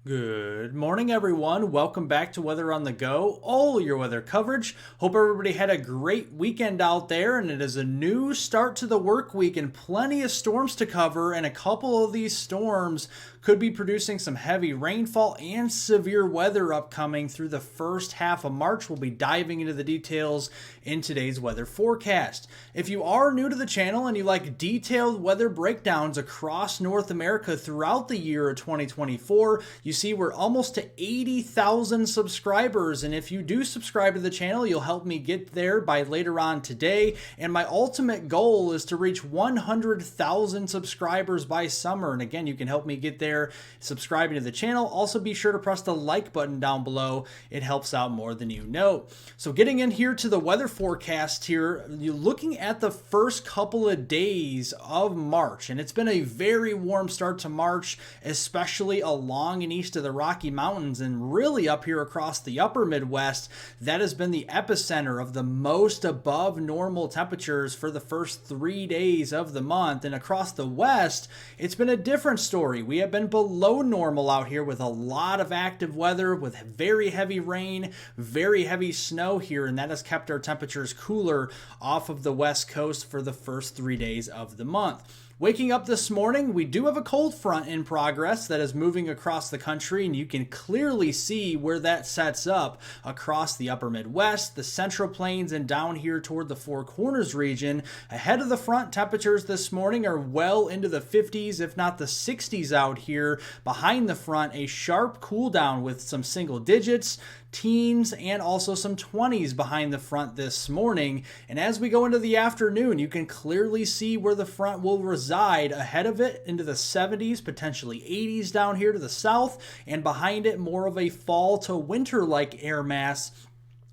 Good morning, everyone. Welcome back to Weather on the Go, all your weather coverage. Hope everybody had a great weekend out there, and it is a new start to the work week and plenty of storms to cover. And a couple of these storms could be producing some heavy rainfall and severe weather upcoming through the first half of March. We'll be diving into the details in today's weather forecast. If you are new to the channel and you like detailed weather breakdowns across North America throughout the year of 2024, you see we're almost to 80,000 subscribers, and if you do subscribe to the channel, you'll help me get there by later on today. And my ultimate goal is to reach 100,000 subscribers by summer, and again, you can help me get there subscribing to the channel. Also, be sure to press the like button down below. It helps out more than you know. So getting in here to the weather forecast here, you're looking at the first couple of days of March, and it's been a very warm start to March, especially along and east of the Rocky Mountains and really up here across the upper Midwest. That has been the epicenter of the most above normal temperatures for the first 3 days of the month. And across the West, it's been a different story. We have been below normal out here with a lot of active weather, with very heavy rain, very heavy snow here, and that has kept our temperatures cooler off of the West Coast for the first 3 days of the month. Waking up this morning, we do have a cold front in progress that is moving across the country, and you can clearly see where that sets up across the upper Midwest, the Central Plains, and down here toward the Four Corners region. Ahead of the front, temperatures this morning are well into the 50s, if not the 60s out here. Behind the front, a sharp cool down with some single digits, teens, and also some 20s behind the front this morning. And as we go into the afternoon, you can clearly see where the front will reside. Ahead of it into the 70s, potentially 80s down here to the south, and behind it more of a fall to winter-like air mass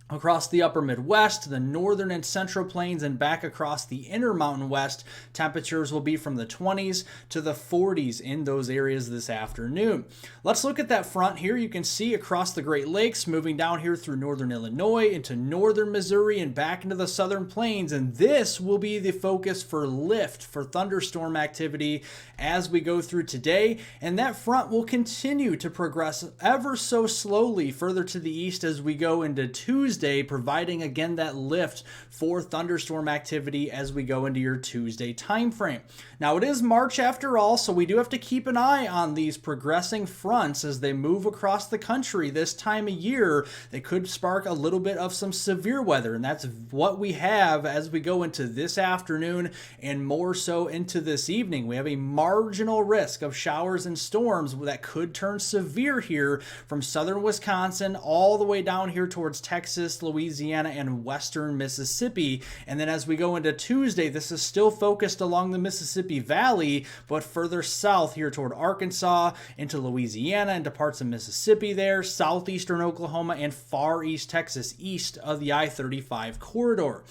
across the upper Midwest, the northern and central plains, and back across the inner Mountain West. Temperatures will be from the 20s to the 40s in those areas this afternoon. Let's look at that front here. You can see across the Great Lakes, moving down here through northern Illinois into northern Missouri and back into the southern plains. And this will be the focus for lift, for thunderstorm activity as we go through today. And that front will continue to progress ever so slowly further to the east as we go into Tuesday, providing again that lift for thunderstorm activity as we go into your Tuesday time frame. Now, it is March after all, so we do have to keep an eye on these progressing fronts as they move across the country this time of year. They could spark a little bit of some severe weather, and that's what we have as we go into this afternoon and more so into this evening. We have a marginal risk of showers and storms that could turn severe here from southern Wisconsin all the way down here towards Texas, Louisiana, and western Mississippi. And then as we go into Tuesday, this is still focused along the Mississippi Valley, but further south here toward Arkansas, into Louisiana, into parts of Mississippi there, southeastern Oklahoma, and far east Texas, east of the I-35 corridor.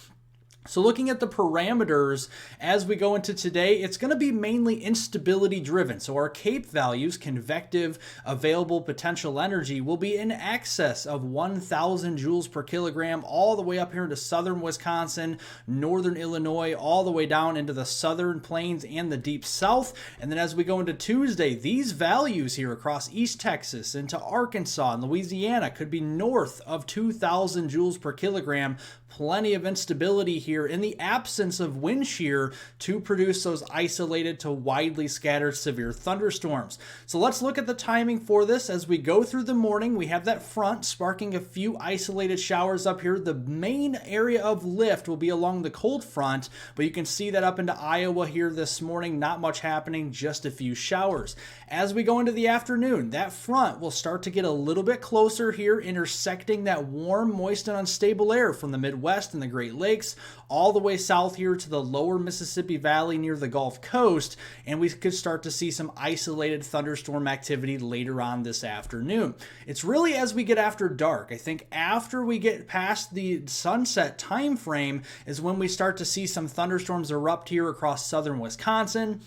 So looking at the parameters as we go into today, it's going to be mainly instability driven. So our CAPE values, convective available potential energy, will be in excess of 1,000 joules per kilogram all the way up here into southern Wisconsin, northern Illinois, all the way down into the southern plains and the deep south. And then as we go into Tuesday, these values here across East Texas into Arkansas and Louisiana could be north of 2,000 joules per kilogram. Plenty of instability here in the absence of wind shear to produce those isolated to widely scattered severe thunderstorms. So let's look at the timing for this. As we go through the morning, we have that front sparking a few isolated showers up here. The main area of lift will be along the cold front, but you can see that up into Iowa here this morning, not much happening, just a few showers. As we go into the afternoon, that front will start to get a little bit closer here, intersecting that warm, moist, and unstable air from the Midwest and the Great Lakes all the way south here to the lower Mississippi Valley near the Gulf Coast, and we could start to see some isolated thunderstorm activity later on this afternoon. It's really as we get after dark. I think after we get past the sunset time frame is when we start to see some thunderstorms erupt here across southern Wisconsin,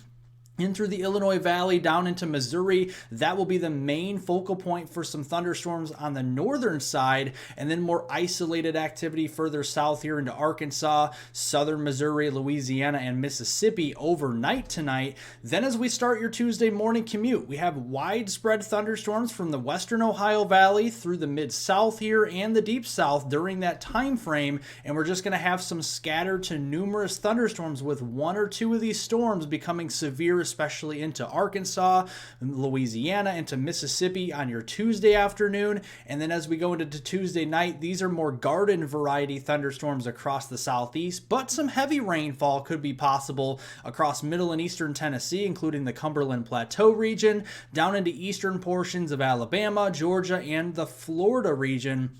in through the Illinois Valley down into Missouri. That will be the main focal point for some thunderstorms on the northern side, and then more isolated activity further south here into Arkansas, southern Missouri, Louisiana, and Mississippi overnight tonight. Then as we start your Tuesday morning commute, we have widespread thunderstorms from the western Ohio Valley through the mid-south here and the deep south during that time frame, and we're just going to have some scattered to numerous thunderstorms, with one or two of these storms becoming severe, especially into Arkansas, Louisiana, into Mississippi on your Tuesday afternoon. And then as we go into Tuesday night, these are more garden variety thunderstorms across the southeast, but some heavy rainfall could be possible across middle and eastern Tennessee, including the Cumberland Plateau region, down into eastern portions of Alabama, Georgia, and the Florida region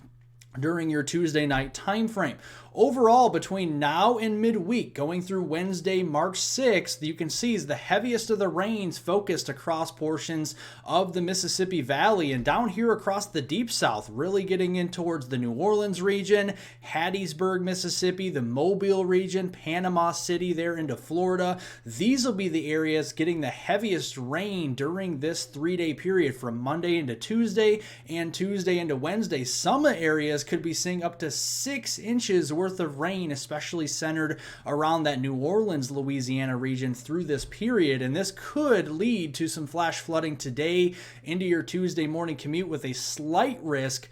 during your Tuesday night time frame. Overall, between now and midweek, going through Wednesday, March 6th, you can see is the heaviest of the rains focused across portions of the Mississippi Valley and down here across the deep south, really getting in towards the New Orleans region, Hattiesburg, Mississippi, the Mobile region, Panama City there into Florida. These will be the areas getting the heaviest rain during this 3-day period from Monday into Tuesday and Tuesday into Wednesday. Some areas could be seeing up to 6 inches worth of rain, especially centered around that New Orleans, Louisiana region through this period. And this could lead to some flash flooding today into your Tuesday morning commute, with a slight risk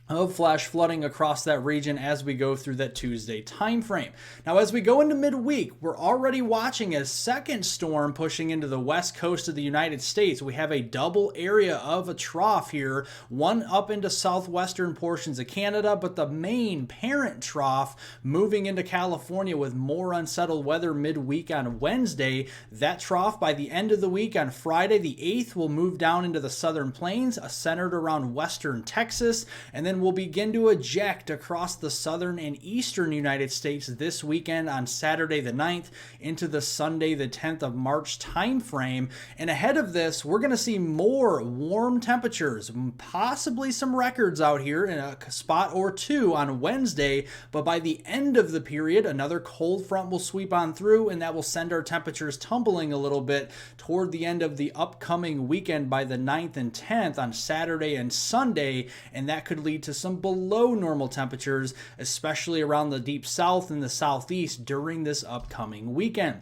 of flash flooding across that region as we go through that Tuesday time frame. Now, as we go into midweek, we're already watching a second storm pushing into the west coast of the United States. We have a double area of a trough here, one up into southwestern portions of Canada, but the main parent trough moving into California with more unsettled weather midweek on Wednesday. That trough by the end of the week on Friday the 8th will move down into the southern plains, centered around western Texas, and then will begin to eject across the southern and eastern United States this weekend on Saturday the 9th into the Sunday the 10th of March time frame. And ahead of this, we're going to see more warm temperatures, possibly some records out here in a spot or two on Wednesday, but by the end of the period, another cold front will sweep on through, and that will send our temperatures tumbling a little bit toward the end of the upcoming weekend by the 9th and 10th on Saturday and Sunday, and that could lead to some below normal temperatures, especially around the deep south and the southeast during this upcoming weekend.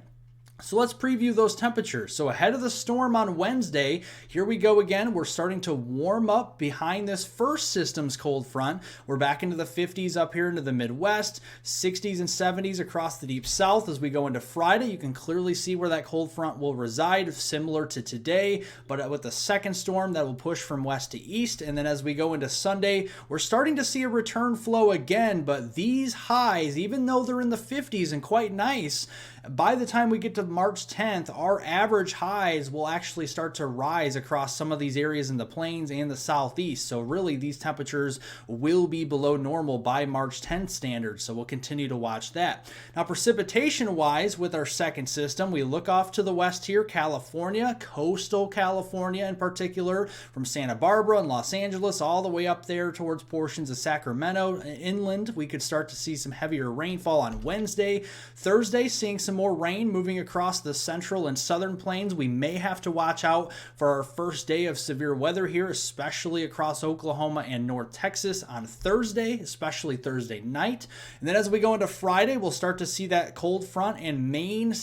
So let's preview those temperatures. So ahead of the storm on Wednesday, here we go again. We're starting to warm up behind this first system's cold front. We're back into the 50s up here into the Midwest, 60s and 70s across the deep south. As we go into Friday, you can clearly see where that cold front will reside, similar to today, but with the second storm that will push from west to east. And then as we go into Sunday, we're starting to see a return flow again, but these highs, even though they're in the 50s and quite nice, by the time we get to March 10th, our average highs will actually start to rise across some of these areas in the plains and the southeast. So really, these temperatures will be below normal by March 10th standards. So we'll continue to watch that. Now, precipitation-wise, with our second system, we look off to the west here, California, coastal California in particular, from Santa Barbara and Los Angeles all the way up there towards portions of Sacramento inland. We could start to see some heavier rainfall on Wednesday. Thursday, seeing some more rain moving across the central and southern plains. We may have to watch out for our first day of severe weather here, especially across Oklahoma and North Texas on Thursday, especially Thursday night. And then as we go into Friday, we'll start to see that cold front and main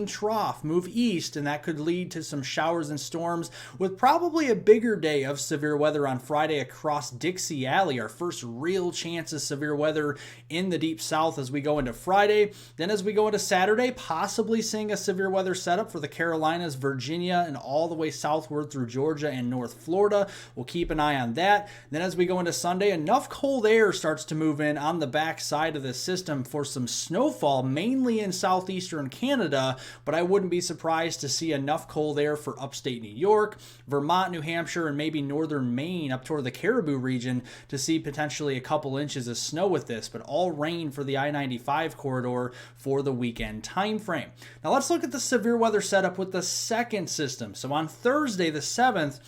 trough move east, and that could lead to some showers and storms with probably a bigger day of severe weather on Friday across Dixie Alley, our first real chance of severe weather in the deep south as we go into Friday. Then as we go into Saturday, possibly seeing a severe weather setup for the Carolinas, Virginia, and all the way southward through Georgia and North Florida. We'll keep an eye on that. Then as we go into Sunday, enough cold air starts to move in on the back side of the system for some snowfall, mainly in southeastern Canada, but I wouldn't be surprised to see enough cold air for upstate New York, Vermont, New Hampshire, and maybe northern Maine up toward the Caribou region to see potentially a couple inches of snow with this, but all rain for the I-95 corridor for the weekend time frame. Now let's look at the severe weather setup with the second system. So on Thursday the 7th,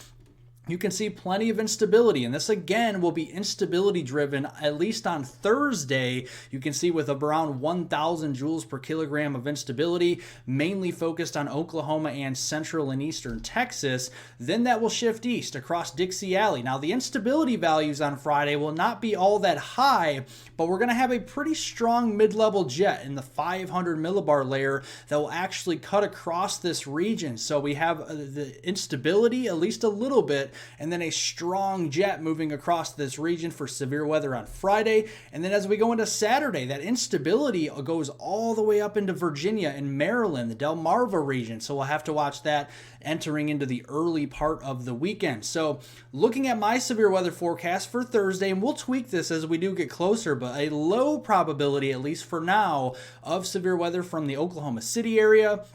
you can see plenty of instability, and this again will be instability driven at least on Thursday. You can see with around 1,000 joules per kilogram of instability, mainly focused on Oklahoma and central and eastern Texas. Then that will shift east across Dixie Alley. Now the instability values on Friday will not be all that high, but we're going to have a pretty strong mid-level jet in the 500 millibar layer that will actually cut across this region. So we have the instability at least a little bit, and then a strong jet moving across this region for severe weather on Friday. And then as we go into Saturday, that instability goes all the way up into Virginia and Maryland, the Delmarva region. So we'll have to watch that entering into the early part of the weekend. So looking at my severe weather forecast for Thursday, and we'll tweak this as we do get closer, but a low probability, at least for now, of severe weather from the Oklahoma City area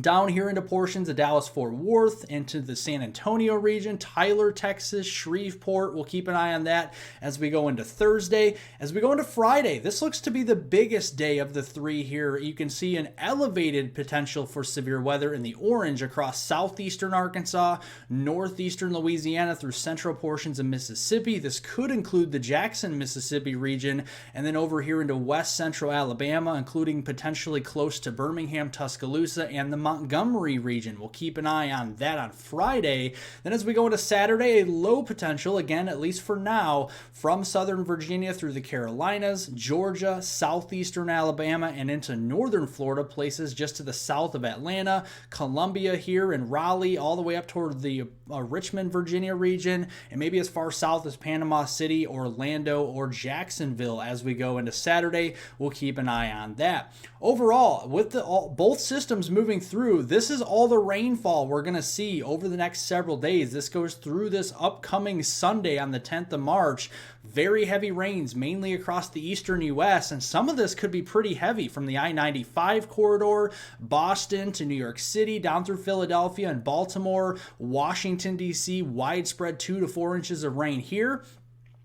down here into portions of Dallas-Fort Worth, into the San Antonio region, Tyler, Texas, Shreveport. We'll keep an eye on that as we go into Thursday. As we go into Friday, this looks to be the biggest day of the three here. You can see an elevated potential for severe weather in the orange across southeastern Arkansas, northeastern Louisiana through central portions of Mississippi. This could include the Jackson, Mississippi region, and then over here into west central Alabama, including potentially close to Birmingham, Tuscaloosa, and the Montgomery region. We'll keep an eye on that on Friday. Then as we go into Saturday, a low potential, again, at least for now, from southern Virginia through the Carolinas, Georgia, southeastern Alabama, and into northern Florida, places just to the south of Atlanta, Columbia here in Raleigh, all the way up toward the Richmond, Virginia region, and maybe as far south as Panama City, Orlando, or Jacksonville. As we go into Saturday, we'll keep an eye on that. Overall, with both systems moving through, this is all the rainfall we're going to see over the next several days. This goes through this upcoming Sunday on the 10th of March. Very heavy rains, mainly across the eastern U.S., and some of this could be pretty heavy from the I-95 corridor, Boston to New York City, down through Philadelphia and Baltimore, Washington, D.C., widespread 2 to 4 inches of rain here.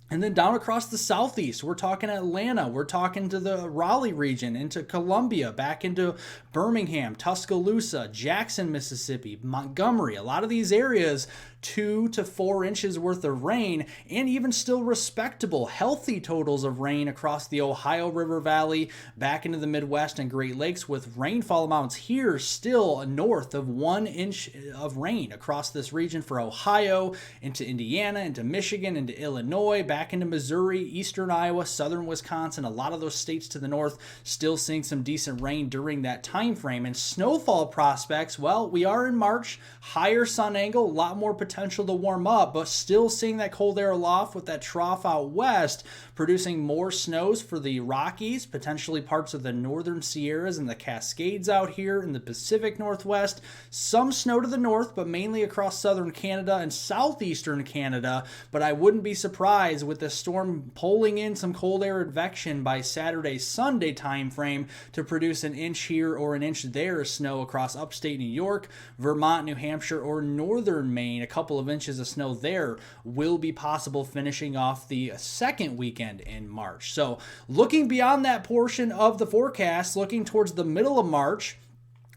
And then down across the southeast, we're talking Atlanta, we're talking to the Raleigh region, into Columbia, back into Birmingham, Tuscaloosa, Jackson, Mississippi, Montgomery. A lot of these areas, 2 to 4 inches worth of rain, and even still respectable, healthy totals of rain across the Ohio River Valley, back into the Midwest and Great Lakes, with rainfall amounts here still north of 1 inch of rain across this region for Ohio, into Indiana, into Michigan, into Illinois, back into Missouri, eastern Iowa, southern Wisconsin. A lot of those states to the north still seeing some decent rain during that time frame. And snowfall prospects, well, we are in March, higher sun angle, a lot more potential to warm up, but still seeing that cold air aloft with that trough out west, producing more snows for the Rockies, potentially parts of the northern Sierras and the Cascades out here in the Pacific Northwest. Some snow to the north, but mainly across southern Canada and southeastern Canada. But I wouldn't be surprised with the storm pulling in some cold air advection by Saturday, Sunday time frame to produce an inch here or an inch there of snow across upstate New York, Vermont, New Hampshire, or northern Maine. A couple of inches of snow there will be possible finishing off the second weekend in March. So looking beyond that portion of the forecast, looking towards the middle of March,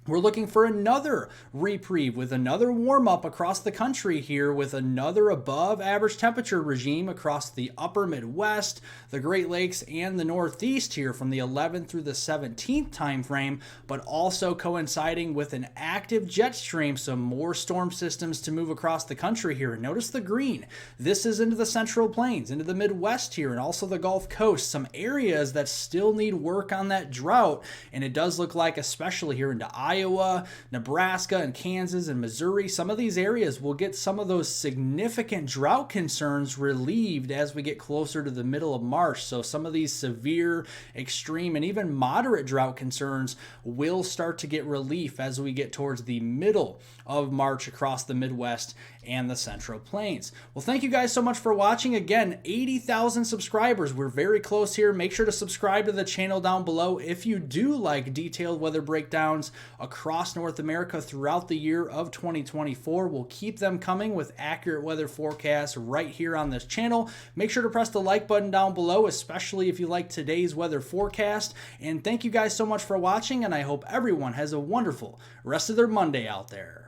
we're looking for another reprieve with another warm-up across the country here, with another above average temperature regime across the upper Midwest, the Great Lakes, and the Northeast here from the 11th through the 17th time frame, but also coinciding with an active jet stream, some more storm systems to move across the country here. And notice the green. This is into the Central Plains, into the Midwest here, and also the Gulf Coast, some areas that still need work on that drought. And it does look like, especially here into Iowa, Nebraska, and Kansas and Missouri, some of these areas will get some of those significant drought concerns relieved as we get closer to the middle of March. So some of these severe, extreme, and even moderate drought concerns will start to get relief as we get towards the middle of March across the Midwest and the Central Plains. Well, thank you guys so much for watching. Again, 80,000 subscribers. We're very close here. Make sure to subscribe to the channel down below if you do like detailed weather breakdowns across North America throughout the year of 2024. We'll keep them coming with accurate weather forecasts right here on this channel. Make sure to press the like button down below, especially if you like today's weather forecast. And thank you guys so much for watching, and I hope everyone has a wonderful rest of their Monday out there.